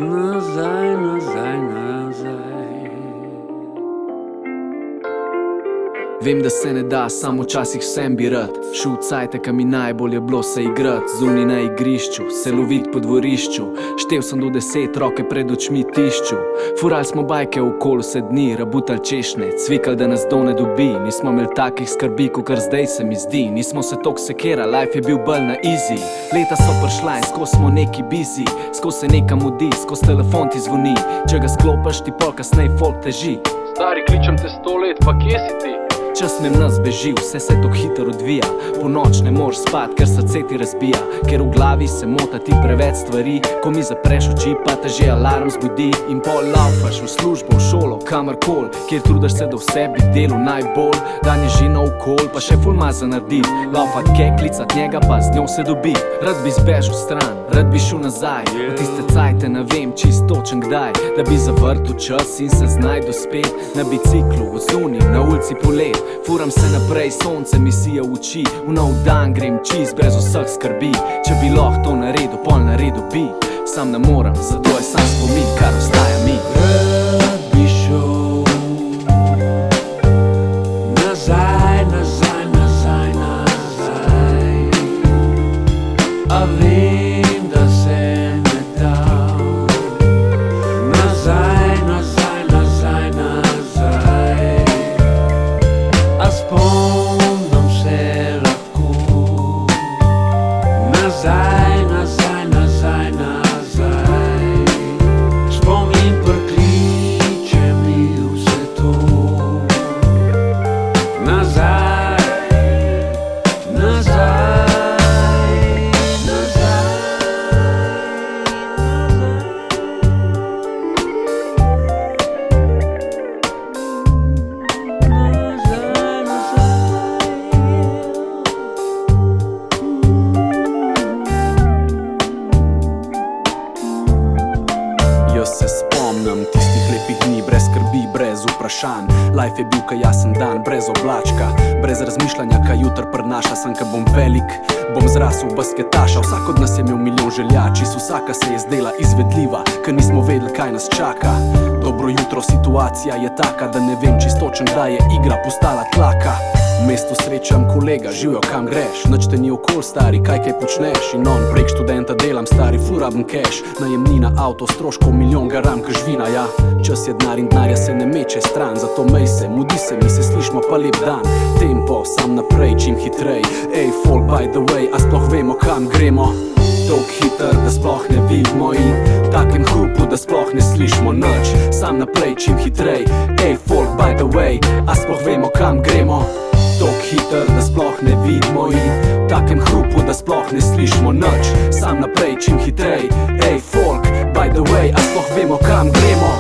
Nazaj, nazaj, nazaj. Vem, da se ne da, samo včasih vsem bi rad šel cajte, ka mi najbolje bilo se igrat. Zunaj na igrišču, se lovit po dvorišču. Štev sem do 10, roke pred očmi tišču. Fural smo bajke okoli vse dni, rabutal češne, cvikal, da nas do ne dobi. Nismo imeli takih skrbi, kakor zdaj se mi zdi. Nismo se tok sekera, life je bil bolj na easy. Leta so prišla in skos smo neki busy, skos se nekam udi, skos telefon ti zvoni. Če ga sklopaš, ti pol kasnej folk teži. Stari, kličem te 100 let, pa kje si ti? Čas mem nas beži, vse se tok hitro odvija. Po noč ne moraš spat, ker srce ti razbija. Ker v glavi se mota ti preveč stvari. Ko mi zapreš oči, pa te že alarm zbudi. In pol laufaš v službo, v šolo, kamorkol, kjer trudaš se do vsebi delu najbolj. Dan je že naokol, pa še ful maza naredit. Laufat keklicat njega, pa z njo se dobi. Rad bi zbežal stran, rad bi šel nazaj. V tiste cajte ne vem čist točen kdaj. Da bi zavrtel čas in se znajdu spet. Na biciklu, v zuni, na ulici polet. Furam se naprej, sonce mi sija v oči. V nov dan grem čist, brez vseh skrbi. Če bi lahko to naredil, pol naredil bi. Sam ne moram, zato je sam spomin, kar ostaja mi. Rad bi šel nazaj, nazaj, nazaj, nazaj. A vem, da se ne da. Nazaj, nazaj, nazaj, nazaj. A spomnim se lahko. Nazaj, nazaj, nazaj, nazaj. Spomin prikliče mi vse to. Nazaj, nazaj, nazaj, Jaz se spomnim tistih lepih dni, brez skrbi, brez vprašanj. Life je bil ka jasen dan, brez oblačka, brez razmišljanja, ka jutr prinaša. Sem ka bom velik, bom zrasel basketaša. Vsak od nas je imel milijon želja, čist vsaka se je zdela izvedljiva, ker nismo vedeli, kaj nas čaka. Dobro jutro, situacija je taka, da ne vem čist točen, kdaj je igra postala tlaka. V mestu srečam kolega, živijo kam greš. Nič te ni okol, stari, kaj počneš? In on, prek študenta delam, stari, ful rabim keš. Najemnina, avto, stroškov milijon, garam kažvina, ja. Čas je denar in denarja se ne meče stran. Zato mej se, mudi se, mi se slišmo pa lep dan. Tempo, sam naprej, čim hitrej. Ej, folk, by the way, a sploh vemo, kam gremo? Tok hiter, da sploh ne vidimo in takem hrupu, da sploh ne slišmo nič. Sam naprej, čim hitrej. Ej, folk, by the way, a sploh vemo, kam gremo? Tok hiter, da sploh ne vidimo in takem hrupu, da sploh ne slišmo nič. Sam naprej, čim hitrej. Ej, folk, by the way, a sploh vemo, kam gremo?